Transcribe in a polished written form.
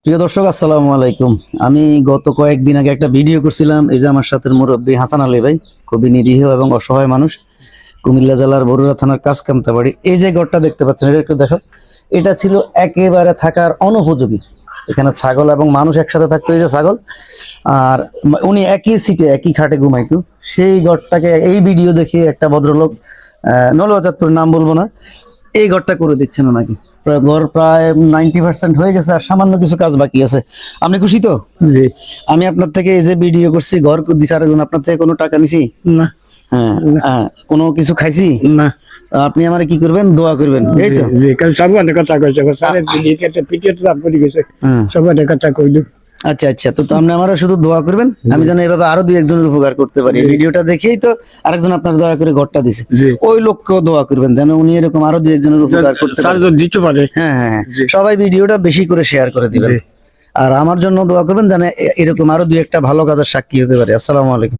প্রিয় দর্শক, আসসালামু আলাইকুম। আমি গত কয়েকদিন আগে একটা ভিডিও করছিলাম। এই যে আমার সাথে মুরব্বী হাসান আলী ভাই, খুবই নিরীহ এবং অসহায় মানুষ, কুমিল্লা জেলার বরুড়া থানার কাসকামতা বাড়ি। এই যে ঘরটা দেখতে পাচ্ছেন, এটা একটু দেখো। এটা ছিল একেবারে থাকার অনুপযোগী। এখানে ছাগল এবং মানুষ একসাথে থাকতো। এই যে ছাগল, আর উনি একই সিটে একই খাটে ঘুমাইতো। সেই ঘরটাকে এই ভিডিও দেখে একটা ভদ্রলোক, নলচাঁদপুর, নাম বলবো না, এই ঘরটা করে দিচ্ছেন ওনাকে। ঘর প্রায় 90% হয়ে গেছে, আর সামান্য কিছু কাজ বাকি আছে। আপনি খুশি তো? জি আমি আপনার থেকে এই যে ভিডিও করছি, ঘর দিছি, আর আপনার থেকে কোনো টাকা নিছি? না হ্যাঁ, কোনো কিছু খাইছি না আপনি আমার কি করবেন? দোয়া করবেন, এই তো। জি কারণ সবার কথা কইছে স্যারের দিদিতে পিটিয়ে তো পড়ে গেছে হ্যাঁ, সবার কথা কইলো। আচ্ছা আচ্ছা, তো আপনি আমার শুধু দোয়া করবেন, আমি যেন এভাবে আরো দুই একজনের উপকার করতে পারি। এই ভিডিওটা দেখেই তো আরেকজন আপনার দয়া করে ঘরটা দিছে। জি ওই লোককেও দোয়া করবেন যেন উনি এরকম আরো দুই একজনের উপকার করতে স্যার পারে। যদি দিতে পারে। হ্যাঁ হ্যাঁ হ্যাঁ, জি। সবাই ভিডিওটা বেশি করে শেয়ার করে দিবেন। জি। আর আমার জন্য দোয়া করবেন যেন এরকম আরো দুই একটা ভালো কাজের সাক্ষী হতে পারে। আসসালামু আলাইকুম।